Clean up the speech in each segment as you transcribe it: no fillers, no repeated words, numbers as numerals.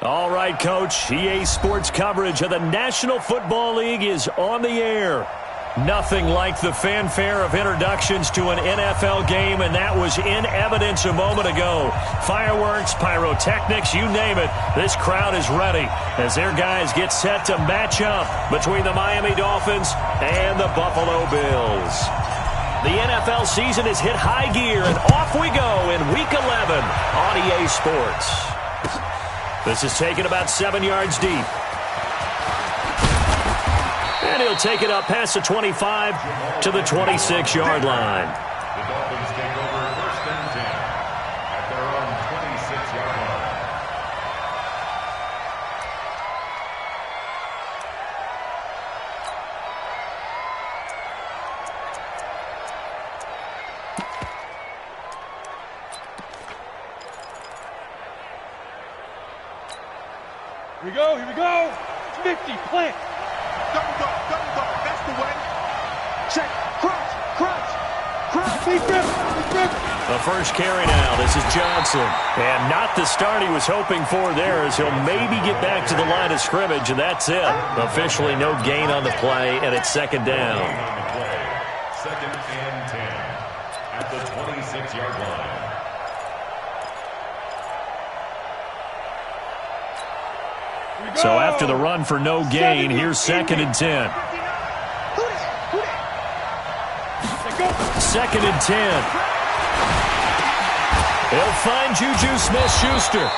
All right, Coach. EA Sports coverage of the National Football League is on the air. Nothing like the fanfare of introductions to an NFL game, and that was in evidence a moment ago. Fireworks, pyrotechnics, you name it. This crowd is ready as their guys get set to match up between the Miami Dolphins and the Buffalo Bills. The NFL season has hit high gear, and off we go in Week 11 on EA Sports. This is taken about 7 yards deep. And he'll take it up past the 25 to the 26-yard line. The Dolphins take over 1st and 10 at their own 26-yard line. Here we go, here we go. 50, plant. Double dog, that's the way. Check, crunch, big rip. The first carry now, this is Johnson. And not the start he was hoping for there, as he'll maybe get back to the line of scrimmage, and that's it. Officially no gain on the play, and it's 2nd down. 2nd and 10 at the 26-yard line. So after the run for no gain, here's 2nd and 10. 2nd and 10. They'll find Juju Smith-Schuster.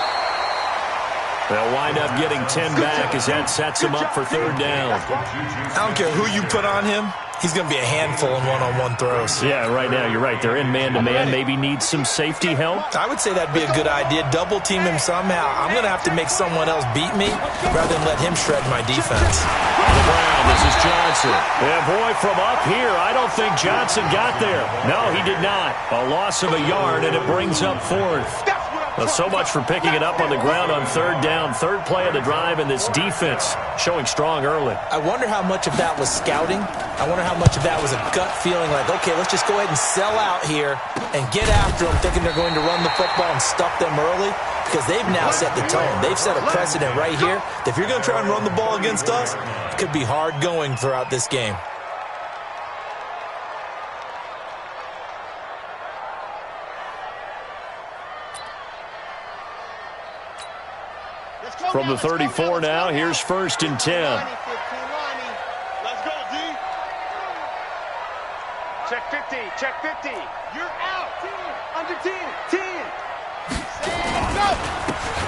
They'll wind up getting 10 back as that sets him up for 3rd down. I don't care who you put on him. He's going to be a handful in one-on-one throws. Yeah, right now, you're right. They're in man-to-man. Maybe need some safety help. I would say that'd be a good idea. Double-team him somehow. I'm going to have to make someone else beat me rather than let him shred my defense. On the ground, this is Johnson. Yeah, boy, from up here, I don't think Johnson got there. No, he did not. A loss of a yard, and it brings up 4th. Well, so much for picking it up on the ground on 3rd down. 3rd play of the drive, and this defense showing strong early. I wonder how much of that was scouting. I wonder how much of that was a gut feeling like, okay, let's just go ahead and sell out here and get after them, thinking they're going to run the football and stuff them early, because they've now set the tone. They've set a precedent right here. If you're going to try and run the ball against us, it could be hard going throughout this game. From the 34 now, here's 1st and 10. Let's go, D. Check 50, check 50. You're out. 10, under 10, 10. Go.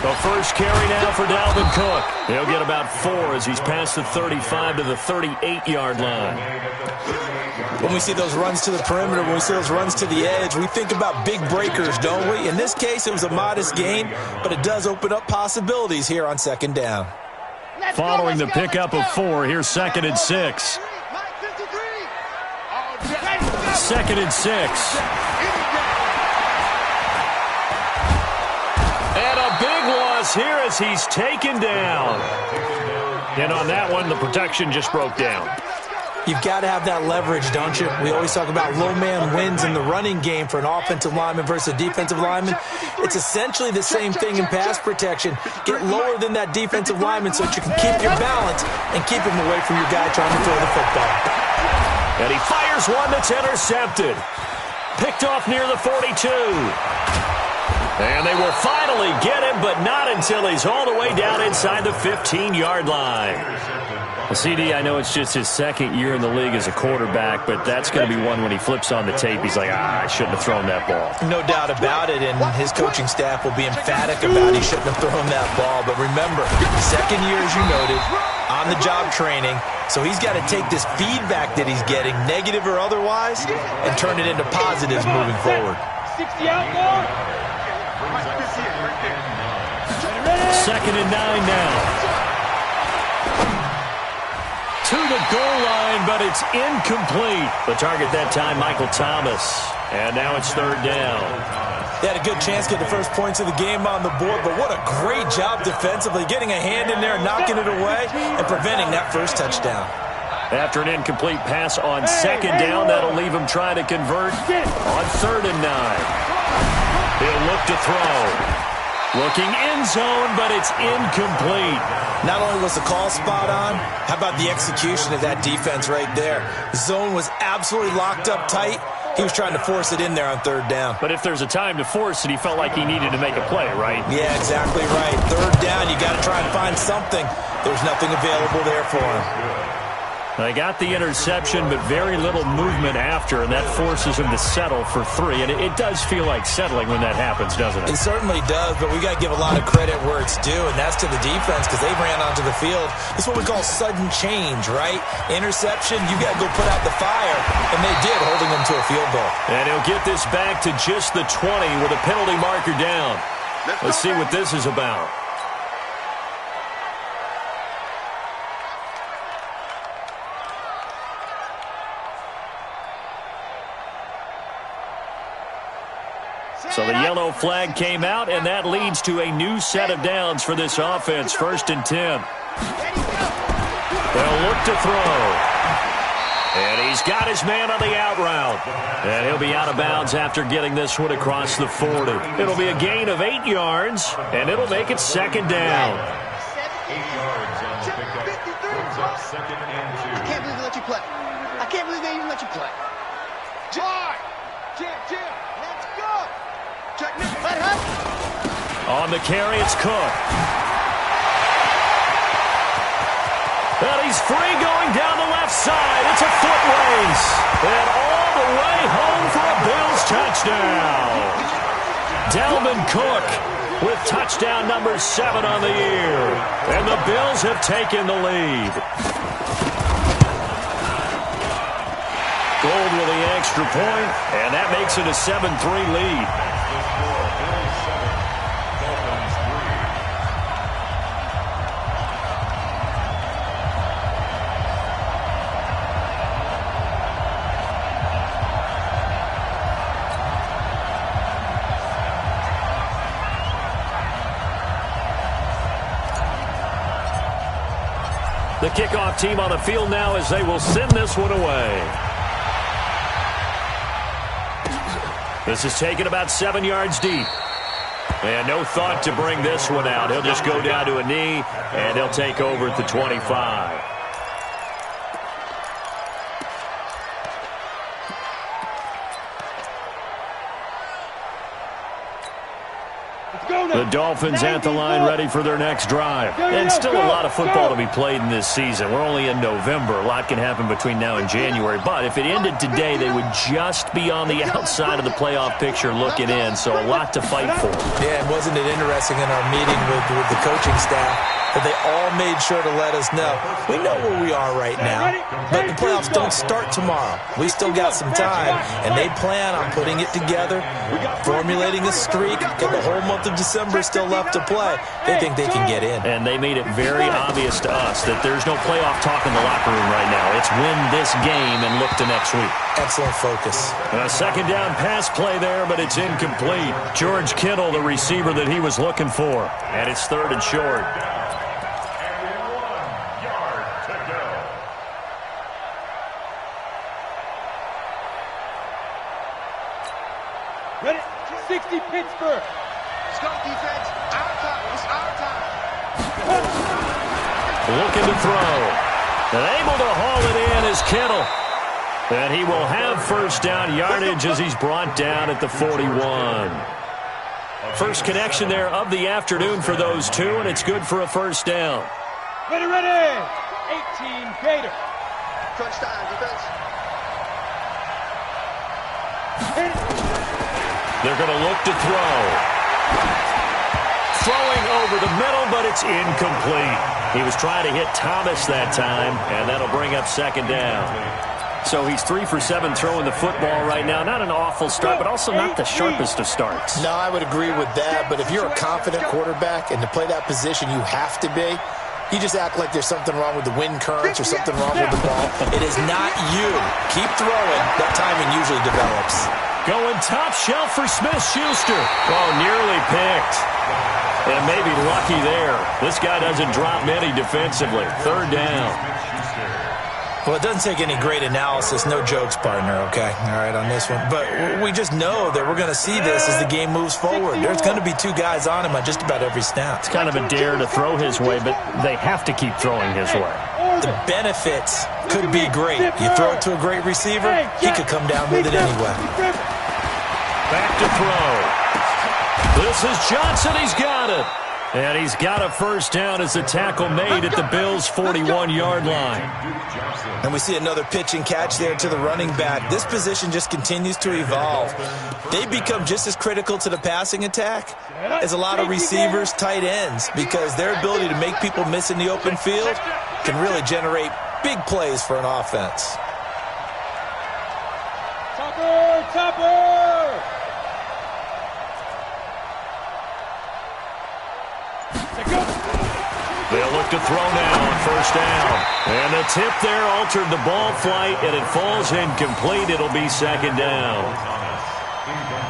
The first carry now for Dalvin Cook. He'll get about 4 as he's past the 35 to the 38-yard line. When we see those runs to the perimeter, when we see those runs to the edge, we think about big breakers, don't we? In this case, it was a modest gain, but it does open up possibilities here on 2nd down. Following the pickup of 4, here's 2nd and 6. 2nd and 6. And a big loss here as he's taken down. And on that one, the protection just broke down. You've got to have that leverage, don't you? We always talk about low man wins in the running game for an offensive lineman versus a defensive lineman. It's essentially the same thing in pass protection. Get lower than that defensive lineman so that you can keep your balance and keep him away from your guy trying to throw the football. And he fires one that's intercepted. Picked off near the 42. And they will finally get him, but not until he's all the way down inside the 15-yard line. Well, CD, I know it's just his 2nd year in the league as a quarterback, but that's going to be one when he flips on the tape. He's like, I shouldn't have thrown that ball. No doubt about it, and his coaching staff will be emphatic about he shouldn't have thrown that ball. But remember, 2nd year, as you noted, on-the-job training, so he's got to take this feedback that he's getting, negative or otherwise, and turn it into positives moving forward. 60 out more. 2nd and 9 now. To the goal line, but it's incomplete. The target that time, Michael Thomas. And now it's 3rd down. They had a good chance to get the first points of the game on the board, but what a great job defensively, getting a hand in there, knocking it away, and preventing that first touchdown. After an incomplete pass on 2nd down, that'll leave him trying to convert on 3rd and 9. He'll look to throw. Looking end zone, but it's incomplete. Not only was the call spot on, how about the execution of that defense right there? The zone was absolutely locked up tight. He was trying to force it in there on third down. But if there's a time to force it, he felt like he needed to make a play, right? Yeah, exactly right. Third down, you got to try and find something. There's nothing available there for him. They got the interception, but very little movement after, and that forces him to settle for 3. And it does feel like settling when that happens, doesn't it? It certainly does, but we got to give a lot of credit where it's due, and that's to the defense because they ran onto the field. This is what we call sudden change, right? Interception, you got to go put out the fire, and they did, holding them to a field goal. And he'll get this back to just the 20 with a penalty marker down. Let's see what this is about. So the yellow flag came out, and that leads to a new set of downs for this offense. 1st and 10. They'll look to throw. And he's got his man on the out route. And he'll be out of bounds after getting this one across the 40. It'll be a gain of 8 yards, and it'll make it 2nd down. 8 yards on the pickup. Brings up 2nd and 2. I can't believe they let you play. I can't believe they even let you play. Jam, let's go. Check me. On the carry, it's Cook. And he's free going down the left side. It's a foot race. And all the way home for a Bills touchdown. Dalvin Cook with touchdown number 7 on the year. And the Bills have taken the lead. Gold with the extra point, and that makes it a 7-3 lead. The kickoff team on the field now as they will send this one away. This is taken about 7 yards deep. And no thought to bring this one out. He'll just go down to a knee, and he'll take over at the 25. The Dolphins at the line ready for their next drive. And still a lot of football to be played in this season. We're only in November. A lot can happen between now and January. But if it ended today, they would just be on the outside of the playoff picture looking in. So a lot to fight for. Yeah, and wasn't it interesting in our meeting with the coaching staff that they all made sure to let us know. We know where we are right now, but the playoffs don't start tomorrow. We still got some time, and they plan on putting it together, formulating a streak, and the whole month of December is still left to play. They think they can get in. And they made it very obvious to us that there's no playoff talk in the locker room right now. It's win this game and look to next week. Excellent focus. A 2nd down pass play there, but it's incomplete. George Kittle, the receiver that he was looking for. And it's 3rd and short. Ready? 60 Pittsburgh. Let's go, defense. Our time. It's our time. Looking to throw. And able to haul it in is Kittle. And he will have 1st down yardage as he's brought down at the 41. First connection there of the afternoon for those two, and it's good for a 1st down. Ready. 18 Gator. Crunch time, defense. They're going to look to throw. Throwing over the middle, but it's incomplete. He was trying to hit Thomas that time, and that'll bring up 2nd down. So he's 3 for 7 throwing the football right now. Not an awful start, but also not the sharpest of starts. No, I would agree with that, but if you're a confident quarterback and to play that position you have to be, you just act like there's something wrong with the wind currents or something wrong with the ball. It is not you. Keep throwing. That timing usually develops. Going top shelf for Smith-Schuster. Oh, nearly picked. And maybe lucky there. This guy doesn't drop many defensively. 3rd down. Well, it doesn't take any great analysis, no jokes, partner, okay? All right, on this one. But we just know that we're going to see this as the game moves forward. There's going to be two guys on him on just about every snap. It's kind of a dare to throw his way, but they have to keep throwing his way. The benefits could be great. You throw it to a great receiver, he could come down with it anyway. Back to throw. This is Johnson. He's got it. And he's got a first down as the tackle made at the Bills' 41-yard line. And we see another pitch and catch there to the running back. This position just continues to evolve. They become just as critical to the passing attack as a lot of receivers, tight ends, because their ability to make people miss in the open field can really generate big plays for an offense. Topper! They'll look to throw now on first down. And the tip there altered the ball flight, and it falls incomplete. It'll be second down.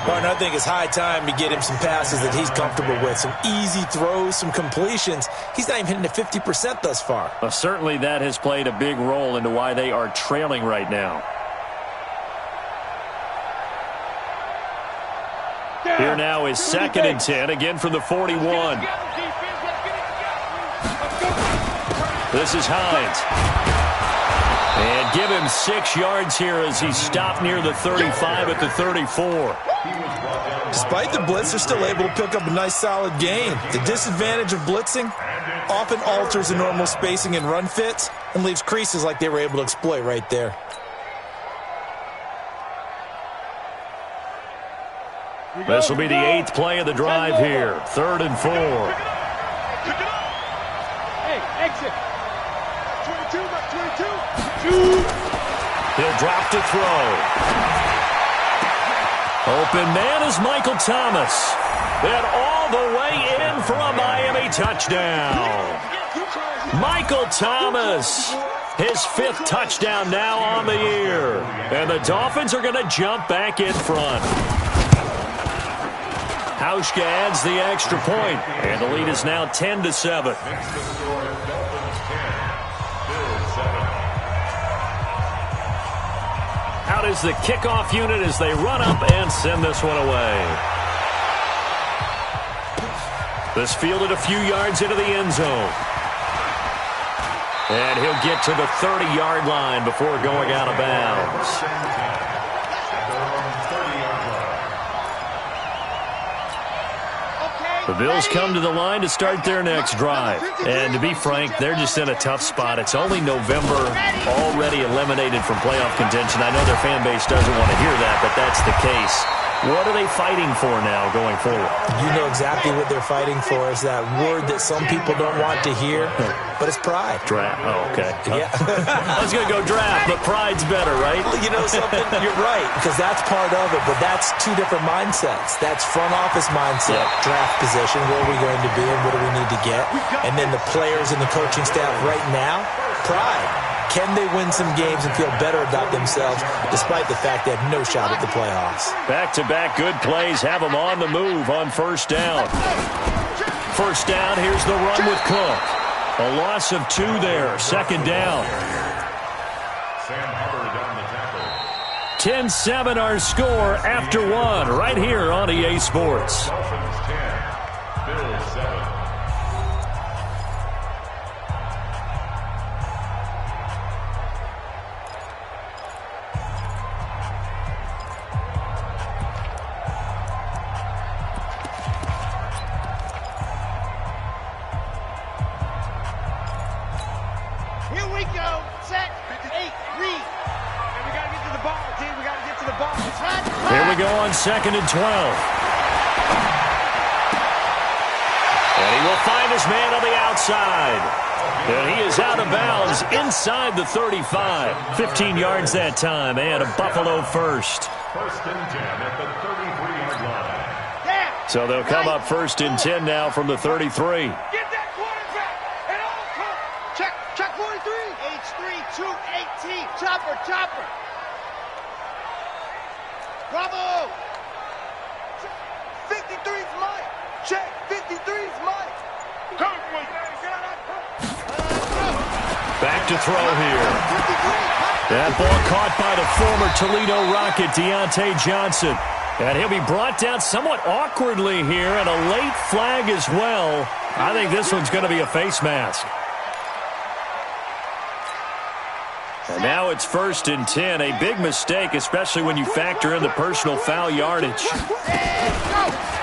Martin, I think it's high time to get him some passes that he's comfortable with, some easy throws, some completions. He's not even hitting the 50% thus far. Well, certainly that has played a big role into why they are trailing right now. Here now is 2nd and 10, again from the 41. This is Hines. And give him 6 yards here as he stopped near the 35 at the 34. Despite the blitz, they're still able to pick up a nice solid gain. The disadvantage of blitzing often alters the normal spacing and run fits and leaves creases like they were able to exploit right there. This will be the 8th play of the drive here. 3rd and 4. Hey, exit. 22. He'll drop to throw. Open man is Michael Thomas. And all the way in for a Miami touchdown. Michael Thomas, his 5th touchdown now on the year. And the Dolphins are going to jump back in front. Hauschka adds the extra point, and the lead is now 10-7. Out is the kickoff unit as they run up and send this one away. This fielded a few yards into the end zone. And he'll get to the 30-yard line before going out of bounds. The Bills come to the line to start their next drive. And to be frank, they're just in a tough spot. It's only November, already eliminated from playoff contention. I know their fan base doesn't want to hear that, but that's the case. What are they fighting for now going forward? You know exactly what they're fighting for. Is that word that some people don't want to hear, but it's pride. Draft. Oh, okay. Yeah. I was going to go draft, but pride's better, right? You know something? You're right, because that's part of it, but that's two different mindsets. That's front office mindset, draft position, where are we going to be and what do we need to get? And then the players and the coaching staff right now, pride. Can they win some games and feel better about themselves despite the fact they have no shot at the playoffs? Back-to-back good plays have them on the move on first down. First down, here's the run with Cook. A loss of 2 there, 2nd down. Sam Hubbard on the tackle. 10-7 our score after 1 right here on EA Sports. Dolphins 10, Bills 7. Here we go. Set. 8. Read. And we got to get to the ball, team. We got to get to the ball. Here we go on 2nd and 12. And he will find his man on the outside. And he is out of bounds inside the 35. 15 yards that time, and a Buffalo first. 1st and 10 at the 33-yard line. Yeah. So they'll come up 1st and 10 now from the 33. Get that quarterback. And all come. Check 43. H3 218. Chopper. Bravo. 53's Mike. Check. 53's Mike. Back look to throw here. That ball caught by the former Toledo Rocket, Deontay Johnson. And he'll be brought down somewhat awkwardly here, and a late flag as well. I think this one's going to be a face mask. And now it's 1st and 10. A big mistake, especially when you factor in the personal foul yardage.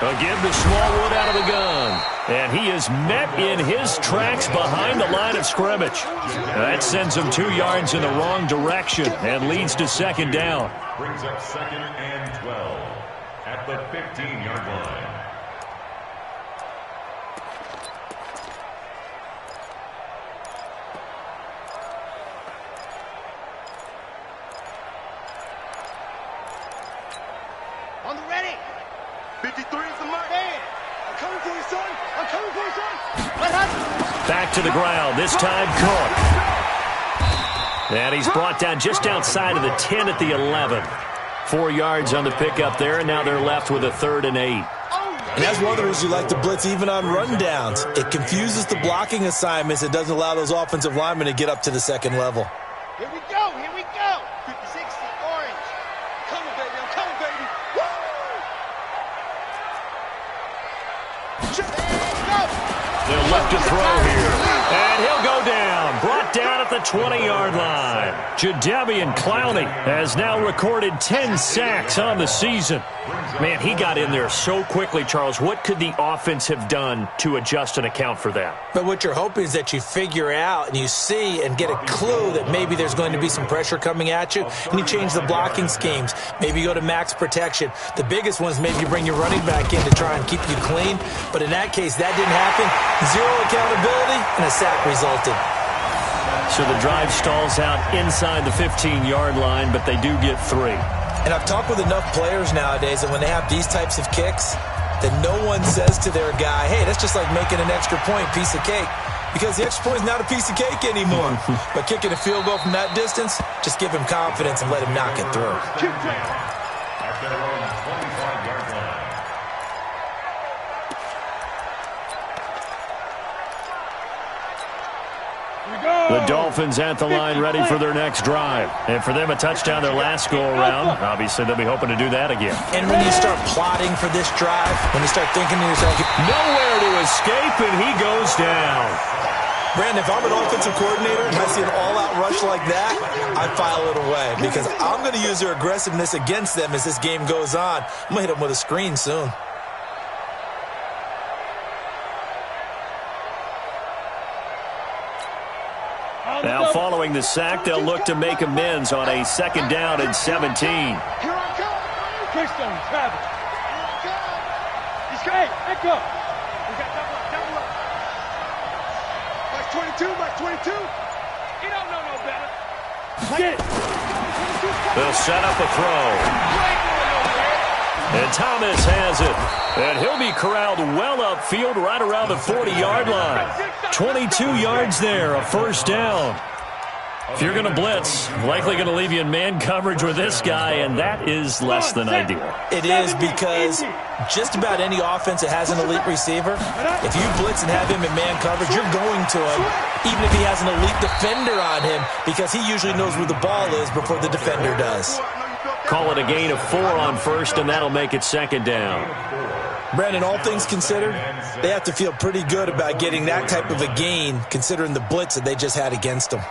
Again, the Smallwood out of the gun. And he is met in his tracks behind the line of scrimmage. That sends him 2 yards in the wrong direction and leads to 2nd down. Brings up 2nd and 12 at the 15-yard line. On the ready. 53 is the mark. Man, I'm coming for you, son. I'm coming for you, son. Back to the ground, this time Cook. And he's brought down just outside of the 10 at the 11. 4 yards on the pickup there, and now they're left with a 3rd and 8. And that's one of the reasons you like to blitz even on rundowns. It confuses the blocking assignments. It doesn't allow those offensive linemen to get up to the 2nd level. Here we go. Here we go. 56, the orange. Coming, baby. I'm coming, baby. Woo! They'll look to throw here. And he'll go down. Brought down at the 20-yard line. Jadeveon Clowney has now recorded 10 sacks on the season. Man, he got in there so quickly, Charles. What could the offense have done to adjust and account for that? But what you're hoping is that you figure out and you see and get a clue that maybe there's going to be some pressure coming at you, and you change the blocking schemes. Maybe you go to max protection. The biggest one is maybe you bring your running back in to try and keep you clean. But in that case, that didn't happen. 0 accountability, and a sack resulted. So the drive stalls out inside the 15-yard line, but they do get 3. And I've talked with enough players nowadays that when they have these types of kicks, that no one says to their guy, hey, that's just like making an extra point, piece of cake. Because the extra point is not a piece of cake anymore. But kicking a field goal from that distance, just give him confidence and let him knock it through. At their own 25-yard line. The Dolphins at the line ready for their next drive. And for them, a touchdown their last go-around. Obviously, they'll be hoping to do that again. And when you start plotting for this drive, when you start thinking to yourself, nowhere to escape, and he goes down. Brandon, if I'm an offensive coordinator and I see an all-out rush like that, I file it away because I'm going to use their aggressiveness against them as this game goes on. I'm going to hit them with a screen soon. Now, following the sack, they'll look to make amends on a 2nd down and 17. Here I come. Keystone, Travis. Here I come. He's great. Back up. We got double up. Max 22, Max 22. You don't know no better. Get it. They'll set up a throw. And Thomas has it. And he'll be corralled well upfield right around the 40-yard line. 22 yards there, a 1st down. If you're going to blitz, likely going to leave you in man coverage with this guy, and that is less than ideal. It is because just about any offense that has an elite receiver, if you blitz and have him in man coverage, you're going to him, even if he has an elite defender on him, because he usually knows where the ball is before the defender does. Call it a gain of 4 on 1st, and that'll make it 2nd down. Brandon, all things considered, they have to feel pretty good about getting that type of a gain, considering the blitz that they just had against them.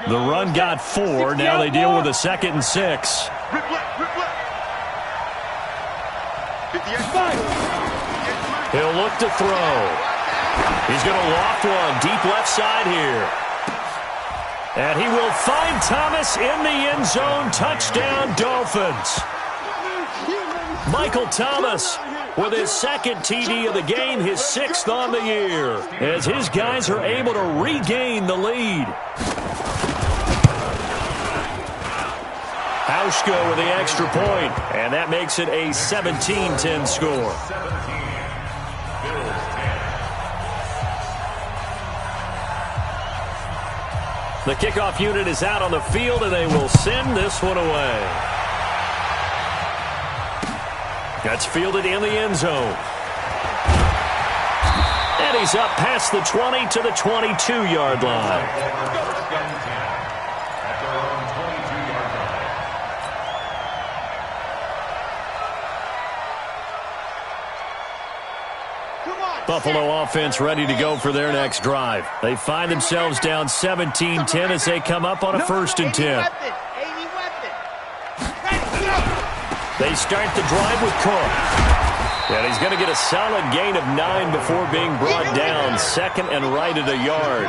The run got 4. Now they deal with a 2nd and 6. Rip left. 58. He'll look to throw. He's going to loft one deep left side here. And he will find Thomas in the end zone. Touchdown, Dolphins. Michael Thomas with his 2nd TD of the game, his 6th on the year, as his guys are able to regain the lead. Hauschka with the extra point, and that makes it a 17-10 score. The kickoff unit is out on the field, and they will send this one away. That's fielded in the end zone. And he's up past the 20 to the 22-yard line. Buffalo offense ready to go for their next drive. They find themselves down 17-10 as they come up on a 1st and 10. They start the drive with Cook. And he's going to get a solid gain of 9 before being brought down. 2nd and right at a yard.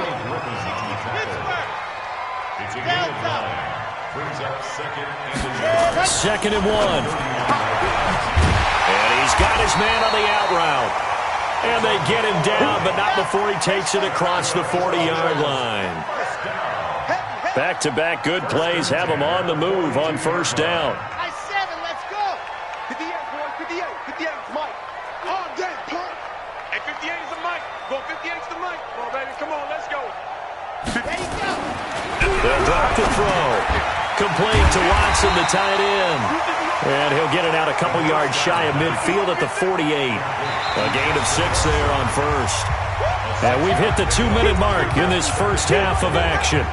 Second and 1. And he's got his man on the out route. And they get him down, but not before he takes it across the 40-yard line. Back-to-back good plays have him on the move on 1st down. I 7, let's go. 58, boy, 58. 58 is Mike. All day, punt. Hey, 58 is the Mike. Go 58 is the Mike. Come on, baby. Come on, let's go. Ready, go. They'll drop the throw. Complete to Watson, the tight end. And he'll get it out a couple yards shy of midfield at the 48. A gain of 6 there on 1st. And we've hit the 2-minute mark in this first half of action.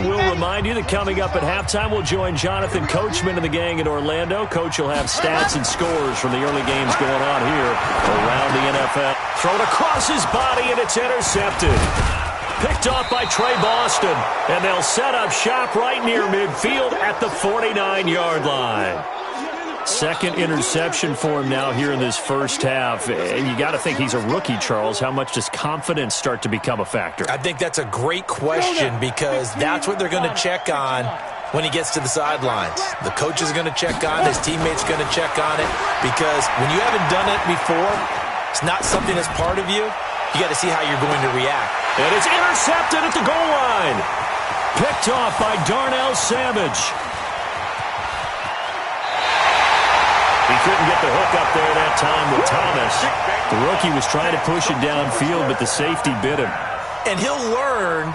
We'll remind you that coming up at halftime, we'll join Jonathan Coachman and the gang in Orlando. Coach will have stats and scores from the early games going on here around the NFL. Thrown across his body, and it's intercepted. Picked off by Trey Boston, and they'll set up shop right near midfield at the 49-yard line. 2nd interception for him now here in this first half. And you got to think he's a rookie, Charles. How much does confidence start to become a factor? I think that's a great question because that's what they're going to check on when he gets to the sidelines. The coach is going to check on it. His teammates going to check on it because when you haven't done it before, it's not something that's part of you. You got to see how you're going to react. And it's intercepted at the goal line. Picked off by Darnell Savage. He couldn't get the hook up there that time with Thomas. The rookie was trying to push it downfield, but the safety bit him. And he'll learn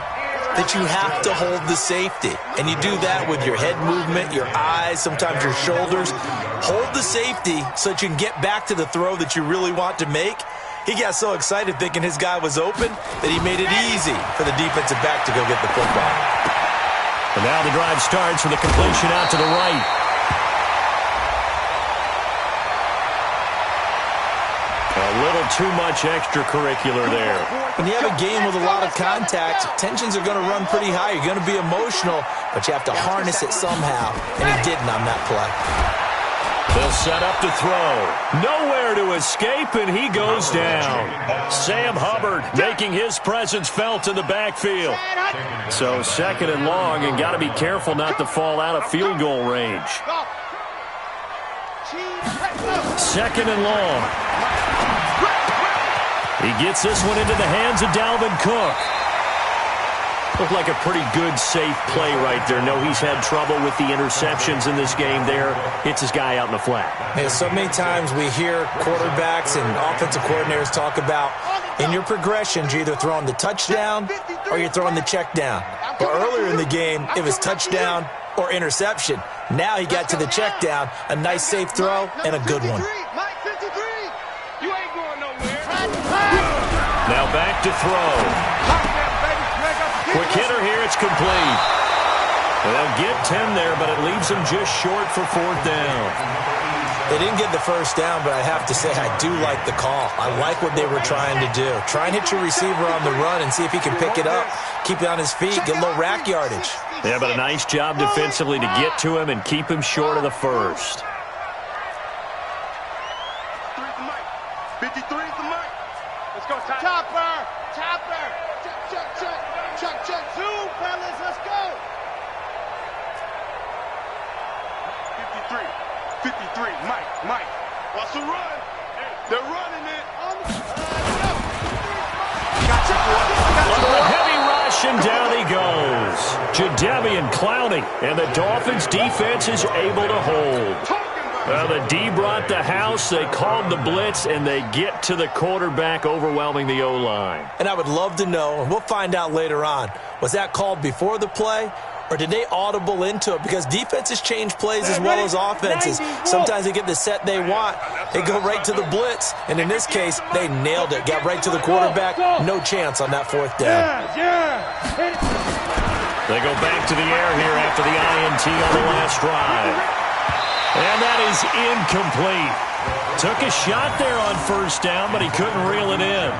that you have to hold the safety. And you do that with your head movement, your eyes, sometimes your shoulders. Hold the safety so that you can get back to the throw that you really want to make. He got so excited thinking his guy was open that he made it easy for the defensive back to go get the football. And now the drive starts with a completion out to the right. A little too much extracurricular there. When you have a game with a lot of contact, tensions are going to run pretty high. You're going to be emotional, but you have to harness it somehow, and he didn't on that play. They'll set up to throw. Nowhere to escape, and he goes down. Sam Hubbard making his presence felt in the backfield. So 2nd and long, and got to be careful not to fall out of field goal range. 2nd and long. He gets this one into the hands of Dalvin Cook. Looked like a pretty good, safe play right there. No, he's had trouble with the interceptions in this game there. Hits his guy out in the flat. Yeah, so many times we hear quarterbacks and offensive coordinators talk about in your progressions, you're either throwing the touchdown or you're throwing the check down. But earlier in the game, it was touchdown or interception. Now he got to the check down, a nice safe throw, and a good one. You ain't going nowhere. Now back to throw. Quick hitter here, it's complete. They'll get 10 there, but it leaves them just short for 4th down. They didn't get the first down, but I have to say I do like the call. I like what they were trying to do. Try and hit your receiver on the run and see if he can pick it up, keep it on his feet, get a little rack yardage. Yeah, but a nice job defensively to get to him and keep him short of the first. 53 is the Mike. Let's go, Ty. Chopper! Chopper! Chuck, zoom, fellas, let's go! 53, Mike. What's the run? They're running it. Go! Under a heavy rush, and down he goes. Jadeveon Clowney, and the Dolphins' defense is able to hold. Well, the D brought the house, they called the blitz, and they get to the quarterback, overwhelming the O-line. And I would love to know, and we'll find out later on, was that called before the play, or did they audible into it? Because defenses change plays as well as offenses. Sometimes they get the set they want. They go right to the blitz, and in this case, they nailed it. Got right to the quarterback. No chance on that fourth down. They go back to the air here after the INT on the last drive. And that is incomplete. Took a shot there on first down, but he couldn't reel it in.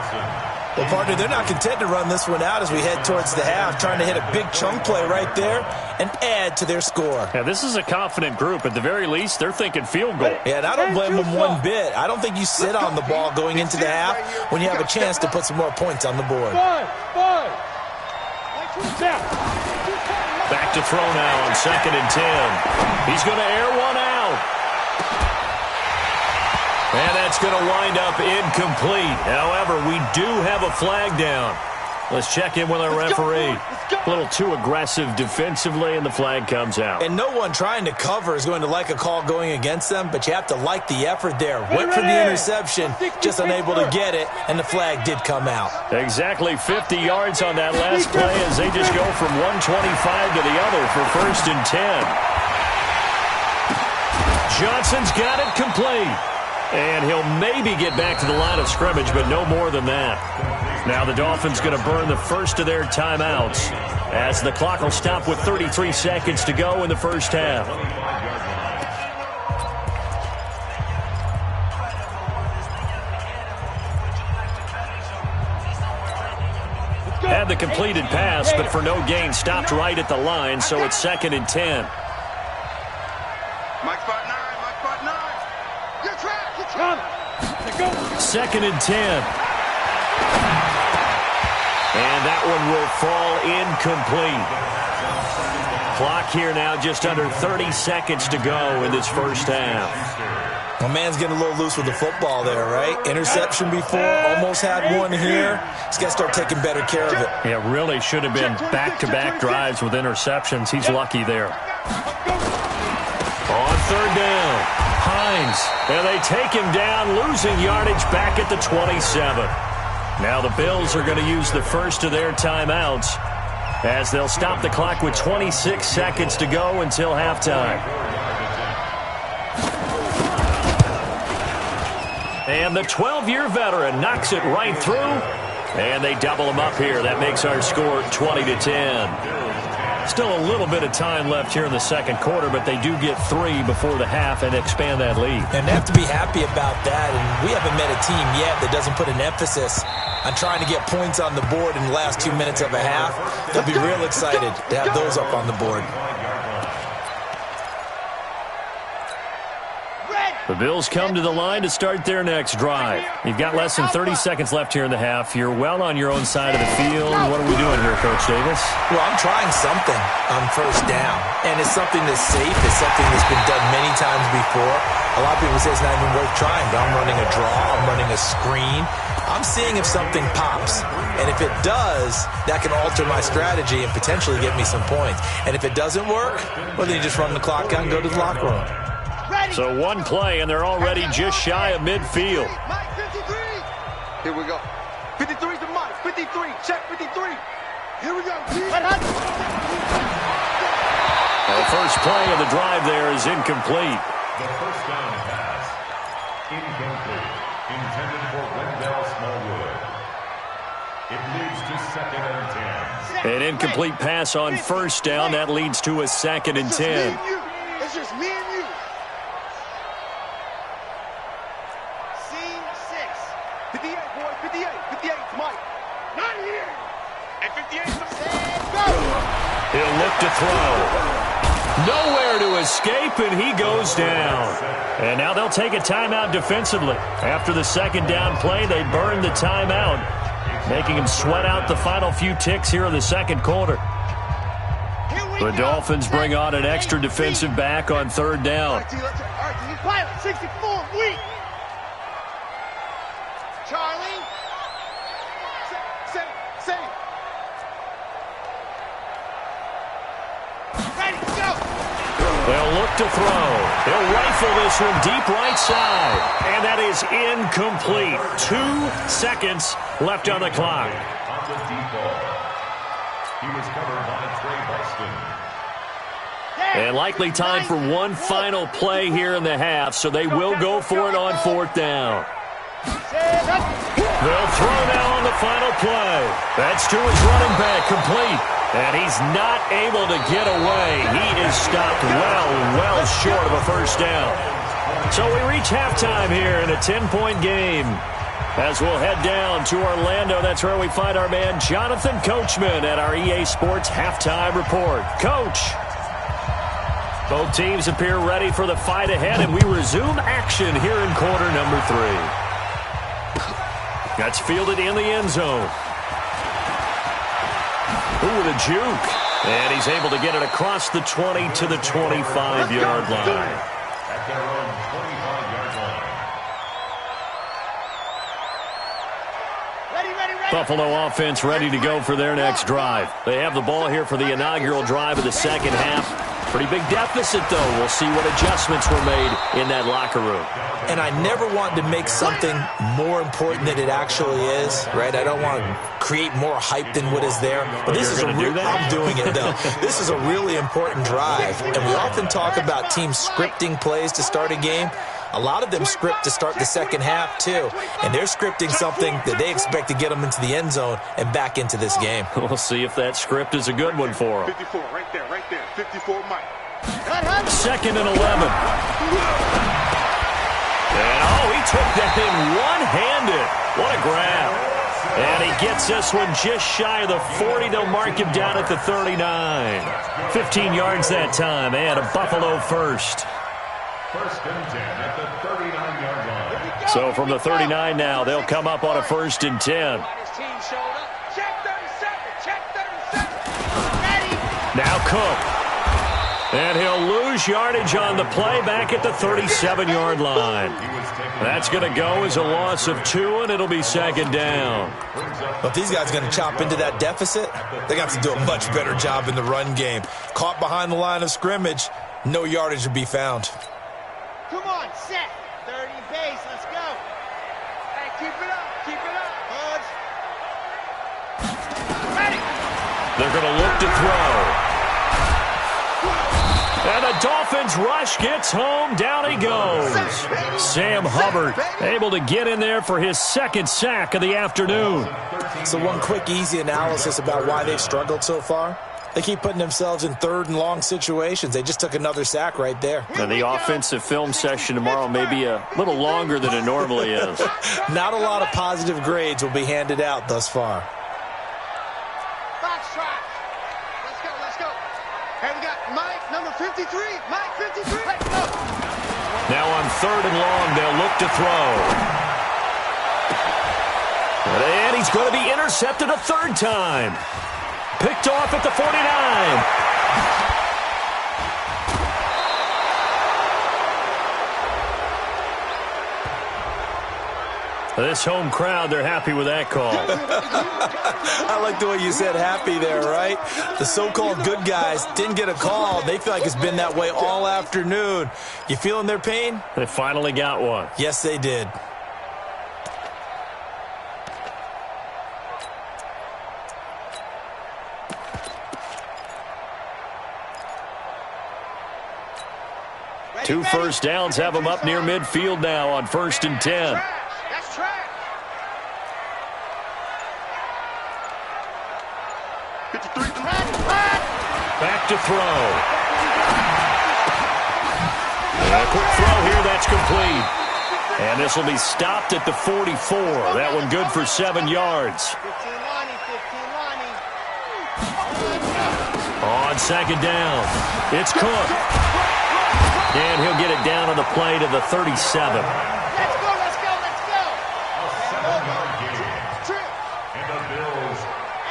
Well, partner, they're not content to run this one out as we head towards the half, trying to hit a big chunk play right there and add to their score. Yeah, this is a confident group. At the very least, they're thinking field goal. Yeah, and I don't blame them one bit. I don't think you sit on the ball going into the half when you have a chance to put some more points on the board. Back to throw now on 2nd and 10. He's going to air one out. And that's going to wind up incomplete. However, we do have a flag down. Let's check in with our referee. A little too aggressive defensively, and the flag comes out. And no one trying to cover is going to like a call going against them, but you have to like the effort there. Went for the interception, just unable to get it, and the flag did come out. Exactly 50 yards on that last play as they just go from 125 to the other for 1st and 10. Johnson's got it complete. And he'll maybe get back to the line of scrimmage, but no more than that. Now the Dolphins going to burn the first of their timeouts as the clock will stop with 33 seconds to go in the first half. Had the completed pass, but for no gain, stopped right at the line, so it's 2nd and 10. Mike spot 9, Mike spot 9. You're trapped. 2nd and 10. And that one will fall incomplete. Clock here now just under 30 seconds to go in this first half. My man's getting a little loose with the football there, right? Interception before, almost had one here. He's got to start taking better care of it. Yeah, really should have been back-to-back drives with interceptions. He's lucky there. On 3rd down, Hines. And they take him down, losing yardage back at the 27. Now the Bills are going to use the first of their timeouts as they'll stop the clock with 26 seconds to go until halftime. And the 12-year veteran knocks it right through, and they double him up here. That makes our score 20-10. Still a little bit of time left here in the second quarter, but they do get 3 before the half and expand that lead. And they have to be happy about that, and we haven't met a team yet that doesn't put an emphasis on trying to get points on the board in the last 2 minutes of a half. They'll be real excited to have those up on the board. The Bills come to the line to start their next drive. You've got less than 30 seconds left here in the half. You're well on your own side of the field. What are we doing here, Coach Davis? Well, I'm trying something on first down, and it's something that's safe. It's something that's been done many times before. A lot of people say it's not even worth trying, but I'm running a draw. I'm running a screen. I'm seeing if something pops, and if it does, that can alter my strategy and potentially get me some points. And if it doesn't work, well, then you just run the clock out and go to the locker room. So one play, and they're already just shy of midfield. Mike 53. Here we go. 53's the Mike. 53. Check 53. Here we go. The first play of the drive there is incomplete. The first down pass, incomplete, intended for Wendell Smallwood. It leads to 2nd and 10. An incomplete pass on first down. That leads to a 2nd and 10. It's just me and you. Scene 6. 58, boy. 58. 58's Mike. Not here. And 58's the He'll look to throw. Nowhere to escape, and he goes down. And now they'll take a timeout defensively. After the second down play, they burn the timeout, making him sweat out the final few ticks here in the second quarter. The Dolphins bring on an extra defensive back on third down. Pilot 64, weak. Charlie. 7 to throw. He'll rifle this one deep right side. And that is incomplete. 2 seconds left on the clock. On the deep ball. He was covered by Trey Boston. And likely time for one final play here in the half, so they will go for it on 4th down. They'll throw now on the final play. That's to his running back, complete. And he's not able to get away. He is stopped well short of a first down. So we reach halftime here in a 10-point game. As we'll head down to Orlando, that's where we find our man Jonathan Coachman at our EA Sports Halftime Report. Coach. Both teams appear ready for the fight ahead, and we resume action here in quarter number 3. That's fielded in the end zone. Ooh, with a juke. And he's able to get it across the 20 to the 25-yard line. At their own 25-yard line. Buffalo offense ready to go for their next drive. They have the ball here for the inaugural drive of the second half. Pretty big deficit, though. We'll see what adjustments were made in that locker room. And I never want to make something more important than it actually is, right? I don't want to create more hype than what is there. But this is I'm doing it, though. This is a really important drive. And we often talk about teams scripting plays to start a game. A lot of them script to start the second half, too. And they're scripting something that they expect to get them into the end zone and back into this game. We'll see if that script is a good one for them. 54, right there. 54, Mike. 2nd and 11. And, he took that thing one-handed. What a grab. And he gets this one just shy of the 40. They'll mark him down at the 39. 15 yards that time, and a Buffalo first. 1st and 10 at the 39-yard line. So from the 39 now, they'll come up on a 1st and 10. Now Cook. And he'll lose yardage on the play back at the 37-yard line. That's going to go as a loss of 2, and it'll be 2nd down. But these guys are going to chop into that deficit. They got to do a much better job in the run game. Caught behind the line of scrimmage, no yardage to be found. Come on, set. 30 base, let's go. Hey, keep it up, Buzz. Ready. They're going to look to throw. And the Dolphins rush gets home. Down he goes. Sam Hubbard able to get in there for his 2nd sack of the afternoon. So one quick, easy analysis about why they've struggled so far. They keep putting themselves in 3rd and long situations. They just took another sack right there. And the offensive film session tomorrow may be a little longer than it normally is. Not a lot of positive grades will be handed out thus far. Box trot. Let's go. Hey, we got Mike, number 53. Mike, 53. Let's go. Now on 3rd and long, they'll look to throw. And he's going to be intercepted a 3rd time. Picked off at the 49. This home crowd, they're happy with that call. I like the way you said happy there, right? The so-called good guys didn't get a call. They feel like it's been that way all afternoon. You feeling their pain? They finally got one. Yes, they did. Two first downs have them up near midfield now on 1st and 10. That's track. 53. Back to throw. A quick throw here, that's complete. And this will be stopped at the 44. That one good for 7 yards. 15 On 2nd down, it's Cook. And he'll get it down on the play to the 37. Let's go. A 7-yard gain. And the Bills,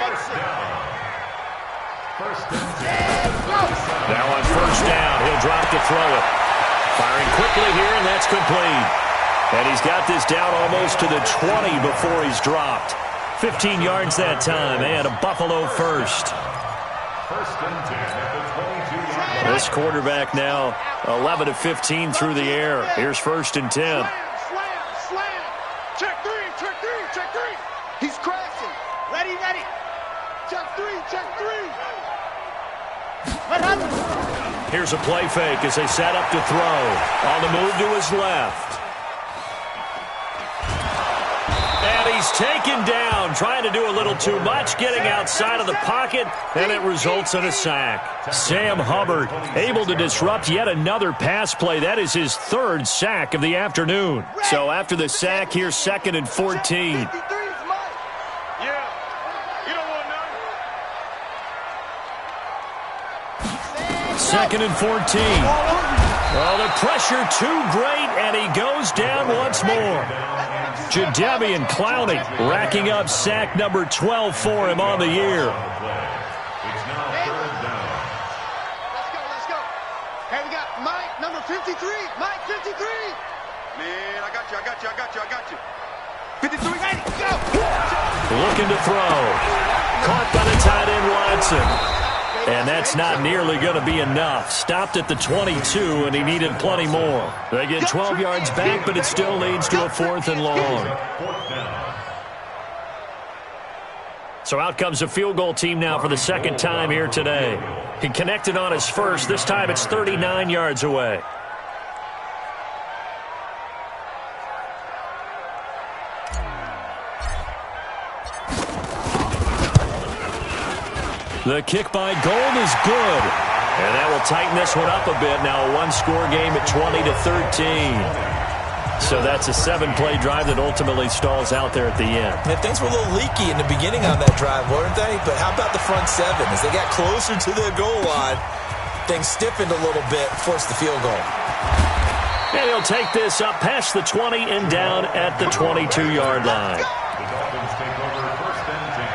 1st down. 1st and 10. Now on 1st down, he'll drop to throw it. Firing quickly here, and that's complete. And he's got this down almost to the 20 before he's dropped. 15 yards that time, and a Buffalo first. 1st and 10 at the 22-yard line. This quarterback now 11 of 15 through the air. Here's 1st and 10. Slam. Check three. He's crashing. Ready. Check three. Here's a play fake as they set up to throw. On the move to his left. And he's taken down, trying to do a little too much, getting outside of the pocket, and it results in a sack. Sam Hubbard able to disrupt yet another pass play. That is his 3rd sack of the afternoon. So after the sack, here's 2nd and 14. Second and 14. Well, the pressure too great, and he goes down once more. Jadeveon Clowney racking up sack number 12 for him on the year. It's now 3rd down. Let's go. Hey, we got Mike, number 53. Mike, 53. Man, I got you. 53, ready, go. Looking to throw. Caught by the tight end, Watson. And that's not nearly going to be enough. Stopped at the 22, and he needed plenty more. They get 12 yards back, but it still leads to a 4th and long. So out comes a field goal team now for the 2nd time here today. He connected on his first. This time it's 39 yards away. The kick by Gold is good. And that will tighten this one up a bit. Now a one-score game at 20-13. So that's a 7-play drive that ultimately stalls out there at the end. And things were a little leaky in the beginning on that drive, weren't they? But how about the front 7? As they got closer to the goal line, things stiffened a little bit, forced the field goal. And he'll take this up past the 20 and down at the 22-yard line. The Dolphins take over 1st and 10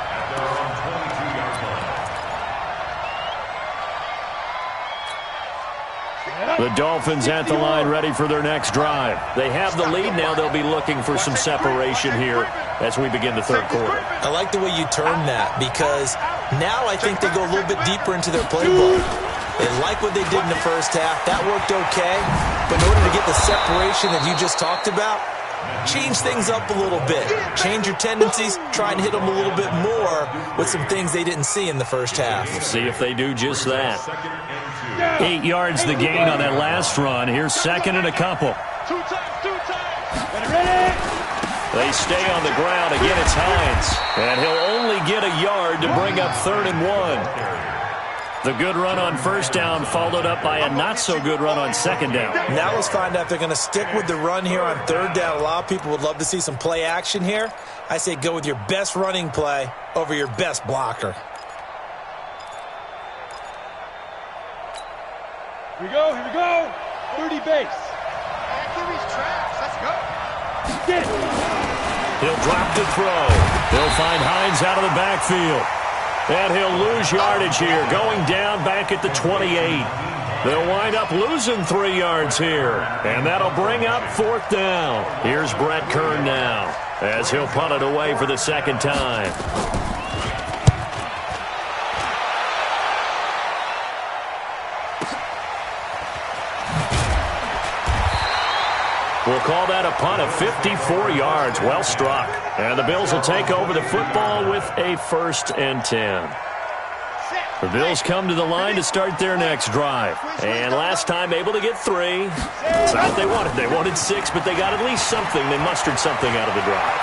at their own 22-yard line. The Dolphins at the line ready for their next drive. They have the lead now. They'll be looking for some separation here as we begin the 3rd quarter. I like the way you turn that because now I think they go a little bit deeper into their playbook. They like what they did in the first half. That worked okay. But in order to get the separation that you just talked about, change things up a little bit. Change your tendencies. Try and hit them a little bit more with some things they didn't see in the first half. We'll see if they do just that. 8 yards the gain on that last run. Here's 2nd and a couple. Two times. Ready. They stay on the ground. Again, it's Hines. And he'll only get a yard to bring up 3rd and 1. The good run on 1st down followed up by a not-so-good run on 2nd down. Now let's find out if they're going to stick with the run here on 3rd down. A lot of people would love to see some play action here. I say go with your best running play over your best blocker. Here we go. 30 base. Activity's traps. Let's go. Get it. He'll drop to throw. He'll find Hines out of the backfield. And he'll lose yardage here, going down back at the 28. They'll wind up losing 3 yards here. And that'll bring up 4th down. Here's Brett Kern now as he'll punt it away for the 2nd time. We'll call that a punt of 54 yards. Well struck. And the Bills will take over the football with a 1st and 10. The Bills come to the line to start their next drive. And last time able to get 3. It's not what they wanted. They wanted 6, but they got at least something. They mustered something out of the drive.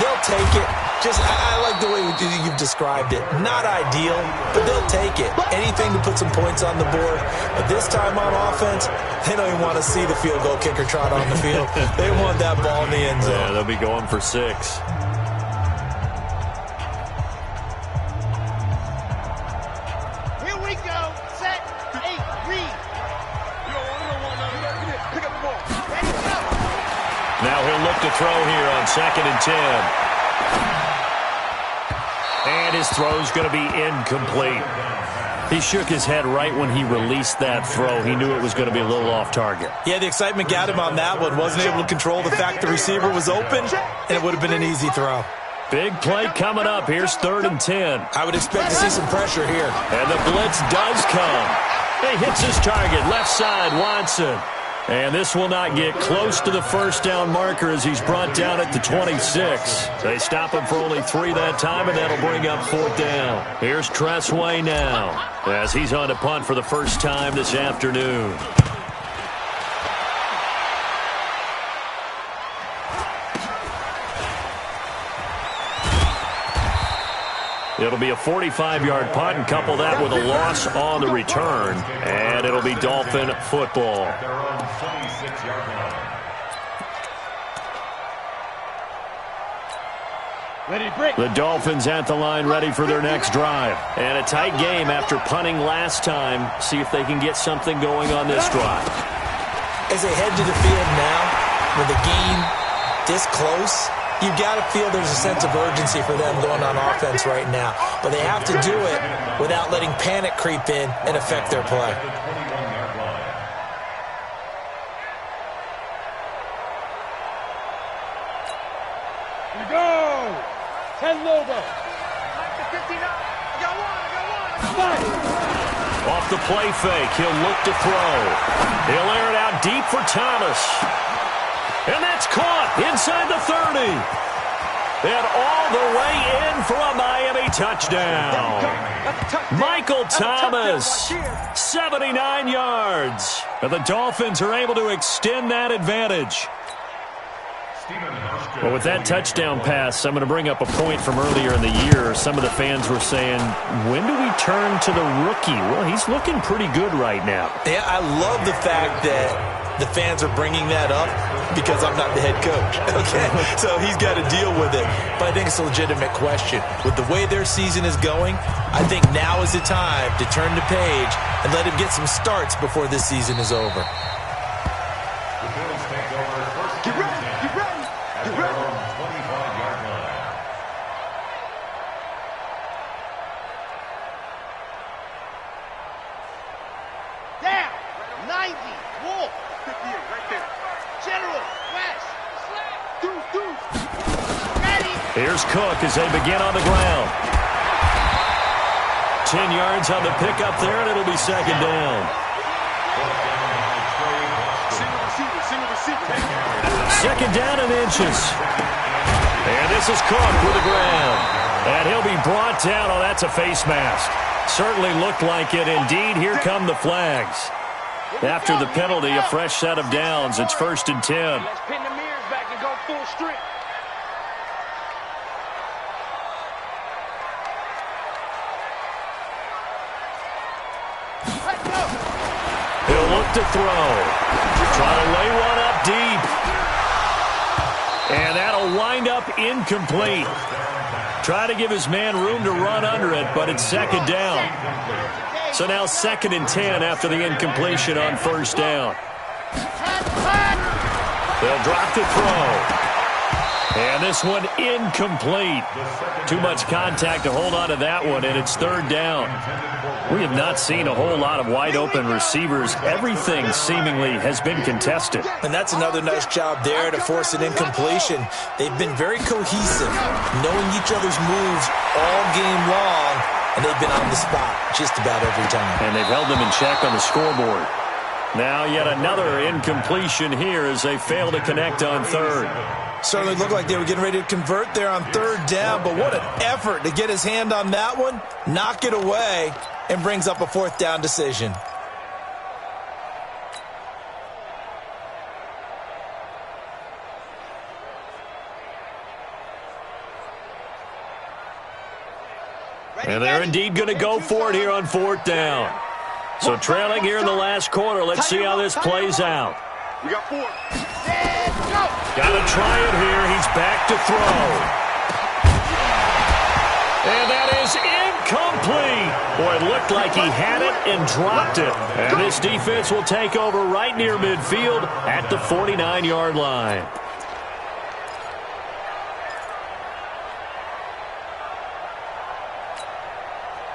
They'll take it. I like the way you've described it. Not ideal, but they'll take it. Anything to put some points on the board. But this time on offense, they don't even want to see the field goal kicker trot on the field. They want that ball in the end zone. Yeah, they'll be going for 6. Here we go. Set. 8. Read. Pick up the ball. Ready, go. Now he'll look to throw here on 2nd and 10. And his throw's going to be incomplete. He shook his head right when he released that throw. He knew it was going to be a little off target. Yeah, the excitement got him on that one. Wasn't able to control the fact the receiver was open, and it would have been an easy throw. Big play coming up. Here's 3rd and 10. I would expect to see some pressure here. And the blitz does come. He hits his target, left side, Watson. And this will not get close to the first down marker as he's brought down at the 26. They stop him for only 3 that time, and that'll bring up 4th down. Here's Tressway now as he's on to punt for the first time this afternoon. It'll be a 45-yard punt, and couple that with a loss on the return, and it'll be Dolphin football. The Dolphins at the line, ready for their next drive. And a tight game after punting last time. See if they can get something going on this drive. As they head to the field now, with the game this close, you've got to feel there's a sense of urgency for them going on offense right now. But they have to do it without letting panic creep in and affect their play. Here we go! 10 Lobo. Off the play fake, he'll look to throw. He'll air it out deep for Thomas. And that's caught inside the 30. And all the way in for a Miami touchdown. Michael Thomas, 79 yards. And the Dolphins are able to extend that advantage. Well, with that touchdown pass, I'm going to bring up a point from earlier in the year. Some of the fans were saying, when do we turn to the rookie? Well, he's looking pretty good right now. Yeah, I love the fact that the fans are bringing that up because I'm not the head coach, okay? So he's got to deal with it. But I think it's a legitimate question. With the way their season is going, I think now is the time to turn the page and let him get some starts before this season is over. The Bills take over first. Get ready, get ready, get ready. 25-yard line. Down. 90. Wolf. 58 right there. General. West. Deuce. Ready. Here's Cook as they begin on the ground. 10 yards on the pickup there, and it'll be second down. Second down and inches. And this is Cook with the ground. And he'll be brought down. Oh, that's a face mask. Certainly looked like it. Indeed, here come the flags. After the penalty, a fresh set of downs. It's 1st and 10. Let's pin the mirrors back and go full strength. He'll look to throw. Try to lay one up deep. And that'll wind up incomplete. Try to give his man room to run under it, but it's second down. So now 2nd and 10 after the incompletion on first down. They'll drop to throw. And this one incomplete. Too much contact to hold on to that one, and it's 3rd down. We have not seen a whole lot of wide-open receivers. Everything seemingly has been contested. And that's another nice job there to force an incompletion. They've been very cohesive, knowing each other's moves all game long, and they've been on the spot just about every time. And they've held them in check on the scoreboard. Now yet another incompletion here as they fail to connect on 3rd. Certainly looked like they were getting ready to convert there on 3rd down, but what an effort to get his hand on that one, knock it away, and brings up a 4th down decision. And they're indeed going to go for it here on 4th down. So trailing here in the last quarter, let's see how this plays out. We got 4. Got to try it here. He's back to throw. And that is incomplete. Boy, it looked like he had it and dropped it. And this defense will take over right near midfield at the 49-yard line.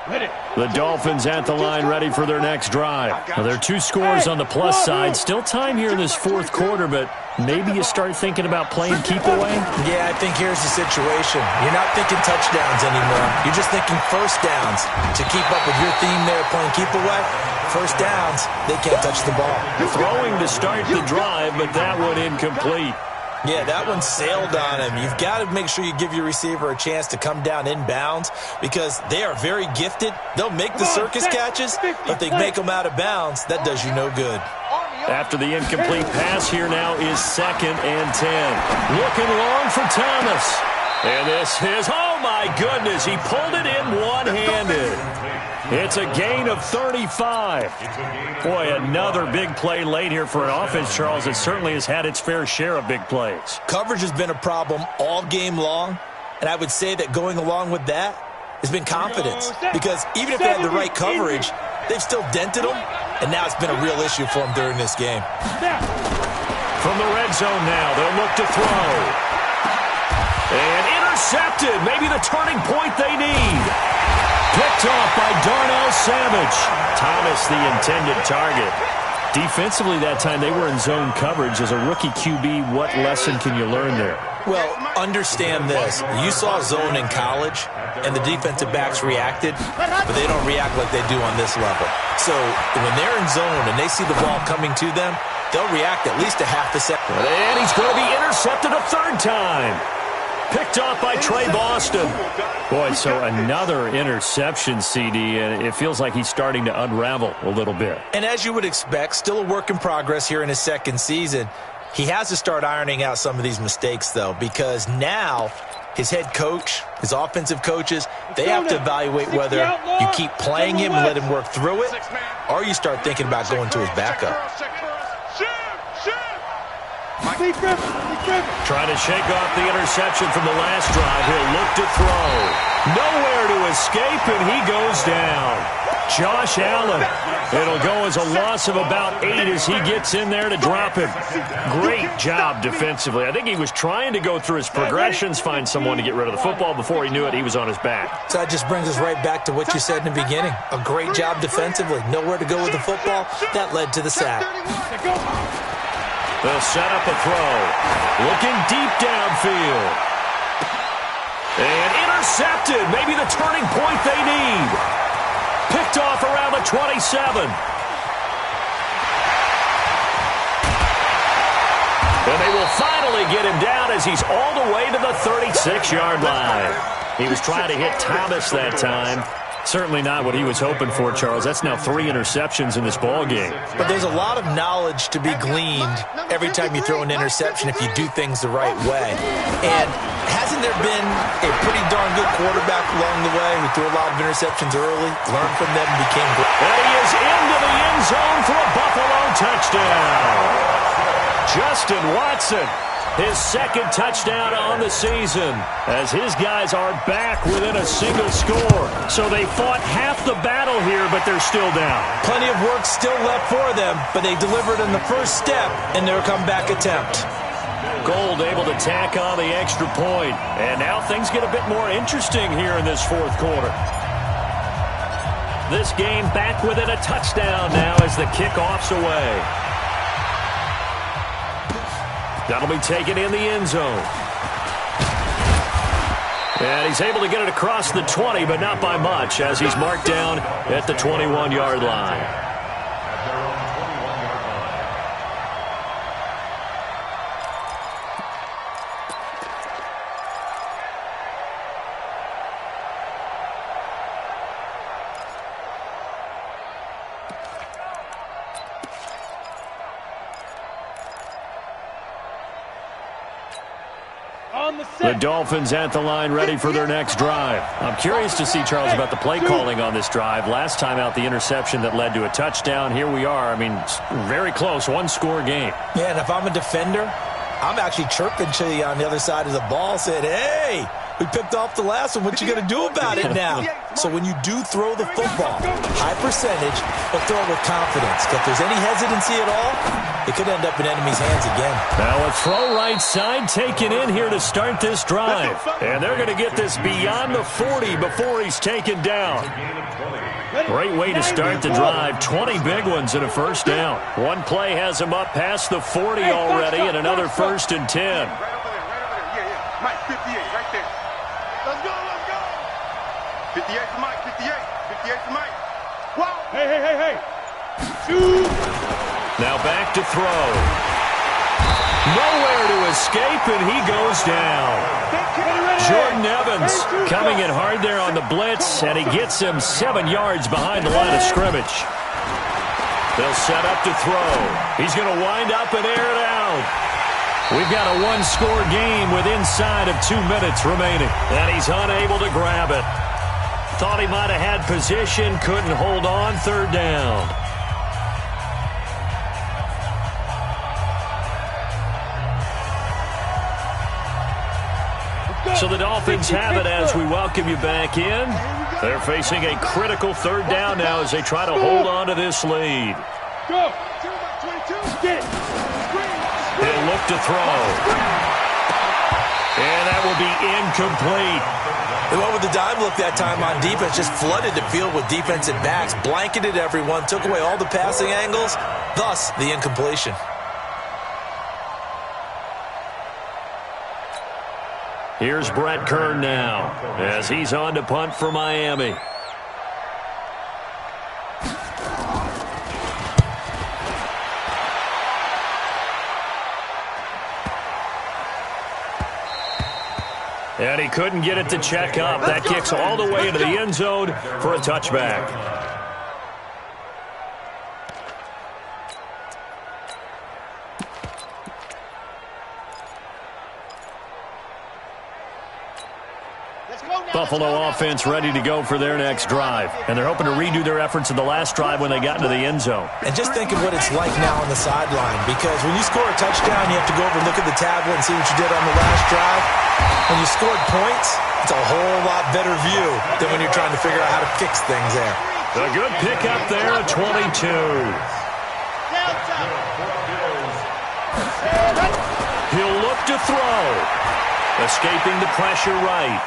Ready. The Dolphins at the line ready for their next drive. Well, there are 2 scores on the plus side. Still time here in this fourth quarter, but maybe you start thinking about playing keep away? Yeah, I think here's the situation. You're not thinking touchdowns anymore. You're just thinking first downs. To keep up with your theme there, playing keep away, first downs, they can't touch the ball. Throwing to start the drive, but that one incomplete. Yeah, that one sailed on him. You've got to make sure you give your receiver a chance to come down inbounds because they are very gifted. They'll make the circus catches, but they make them out of bounds. That does you no good. After the incomplete pass, here now is 2nd and 10. Looking long for Thomas. And this is, oh my goodness, he pulled it in one-handed. It's a gain of 35. Boy, another big play late here for an offense, Charles, that certainly has had its fair share of big plays. Coverage has been a problem all game long, and I would say that going along with that has been confidence. Because even if they had the right coverage, they've still dented them, and now it's been a real issue for them during this game. From the red zone now, they'll look to throw. And intercepted, maybe the turning point they need. Picked off by Darnell Savage. Thomas, the intended target. Defensively that time, they were in zone coverage. As a rookie QB, what lesson can you learn there? Well, understand this. You saw zone in college, and the defensive backs reacted, but they don't react like they do on this level. So when they're in zone and they see the ball coming to them, they'll react at least a half a second. And he's going to be intercepted a 3rd time. Picked off by Trey Boston. Boy, so another interception, CD, and it feels like he's starting to unravel a little bit. And as you would expect, still a work in progress here in his 2nd season. He has to start ironing out some of these mistakes, though, because now his head coach, his offensive coaches, they have to evaluate whether you keep playing him and let him work through it, or you start thinking about going to his backup. Trying to shake off the interception from the last drive. He'll look to throw. Nowhere to escape, and he goes down. Josh Allen. It'll go as a loss of about 8 as he gets in there to drop him. Great job defensively. I think he was trying to go through his progressions, find someone to get rid of the football. Before he knew it, he was on his back. So that just brings us right back to what you said in the beginning. A great job defensively. Nowhere to go with the football. That led to the sack. They'll set up a throw. Looking deep downfield. And intercepted. Maybe the turning point they need. Picked off around the 27. And they will finally get him down as he's all the way to the 36-yard line. He was trying to hit Thomas that time. Certainly not what he was hoping for, Charles. That's now 3 interceptions in this ball game. But there's a lot of knowledge to be gleaned every time you throw an interception if you do things the right way. And hasn't there been a pretty darn good quarterback along the way who threw a lot of interceptions early, learned from them, and became great? And he is into the end zone for a Buffalo touchdown. Justin Watson, his 2nd touchdown on the season, as his guys are back within a single score. So they fought half the battle here, but they're still down. Plenty of work still left for them, but they delivered in the first step in their comeback attempt. Gold able to tack on the extra point. And now things get a bit more interesting here in this 4th quarter. This game back within a touchdown now as the kickoff's away. That'll be taken in the end zone. And he's able to get it across the 20, but not by much, as he's marked down at the 21-yard line. The Dolphins at the line ready for their next drive. I'm curious to see, Charles, about the play calling on this drive. Last time out, the interception that led to a touchdown. Here we are. I mean, very close, 1-score game. Yeah, and if I'm a defender, I'm actually chirping to you on the other side of the ball, saying, hey, we picked off the last one. What you going to do about it now? So when you do throw the football, high percentage, but throw it with confidence. If there's any hesitancy at all, it could end up in enemy's hands again. Now a throw right side taken in here to start this drive. And they're going to get this beyond the 40 before he's taken down. Great way to start the drive. 20 big ones and a first down. One play has him up past the 40 already, and another 1st and 10. Right over there, yeah. Mike, 58, right there. Let's go. 58 for Mike, 58 for Mike. Wow. Hey. Now back to throw. Nowhere to escape, and he goes down. Jordan Evans coming in hard there on the blitz, and he gets him 7 yards behind the line of scrimmage. They'll set up to throw. He's going to wind up and air it out. We've got a one-score game with inside of 2 minutes remaining, and he's unable to grab it. Thought he might have had position, couldn't hold on, 3rd down. So the Dolphins have it as we welcome you back in. They're facing a critical 3rd down now as they try to hold on to this lead. Go. He'll look to throw. And that will be incomplete. They went with the dime look that time on defense, just flooded the field with defensive backs, blanketed everyone, took away all the passing angles, thus the incompletion. Here's Brett Kern now as he's on to punt for Miami. And he couldn't get it to check up. That kicks all the way into the end zone for a touchback. Buffalo offense ready to go for their next drive. And they're hoping to redo their efforts in the last drive when they got into the end zone. And just think of what it's like now on the sideline, because when you score a touchdown, you have to go over and look at the tablet and see what you did on the last drive. When you scored points, it's a whole lot better view than when you're trying to figure out how to fix things there. A good pickup there at 22. He'll look to throw. Escaping the pressure right.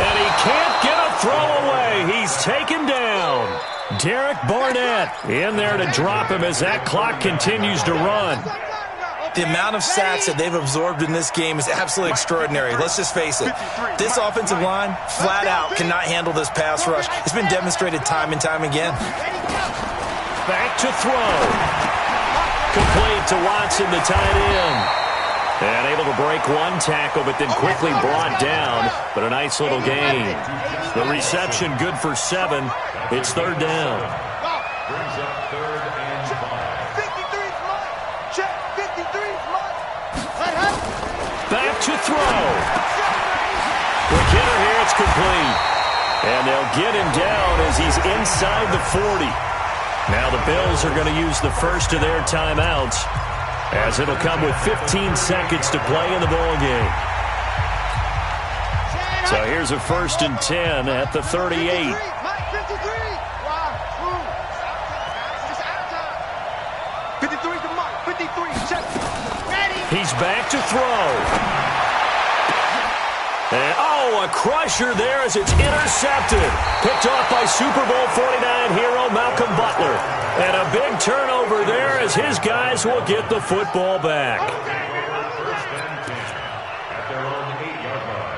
And he can't get a throw away. He's taken down. Derek Barnett in there to drop him as that clock continues to run. The amount of sacks that they've absorbed in this game is absolutely extraordinary. Let's just face it. This offensive line, flat out, cannot handle this pass rush. It's been demonstrated time and time again. Back to throw. Complete to Watson, the tight end. And able to break one tackle, but then quickly brought down. But a nice little gain. The reception good for 7. It's 3rd down. Brings up 3rd and 5. 53's mine. Check. 53's mine. Back to throw. The kidder here, it's complete. And they'll get him down as he's inside the 40. Now the Bills are going to use the first of their timeouts, as it'll come with 15 seconds to play in the ball game. So here's a 1st and 10 at the 38. Mike, 53. 53 to Mike. 53. Check. Ready. He's back to throw. And, a crusher there as it's intercepted. Picked off by Super Bowl 49 hero Malcolm Butler. And a big turnover there as his guys will get the football back. 1st and 10 at their own 8-yard line.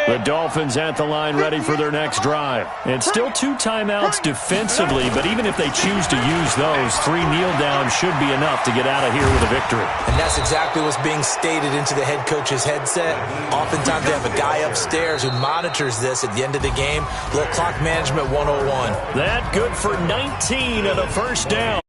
The Dolphins at the line ready for their next drive. And still 2 timeouts defensively, but even if they choose to use those, 3 kneel downs should be enough to get out of here with a victory. And that's exactly what's being stated into the head coach's headset. Oftentimes they have a guy upstairs who monitors this at the end of the game. Little clock management 101. That good for 19 and a 1st down.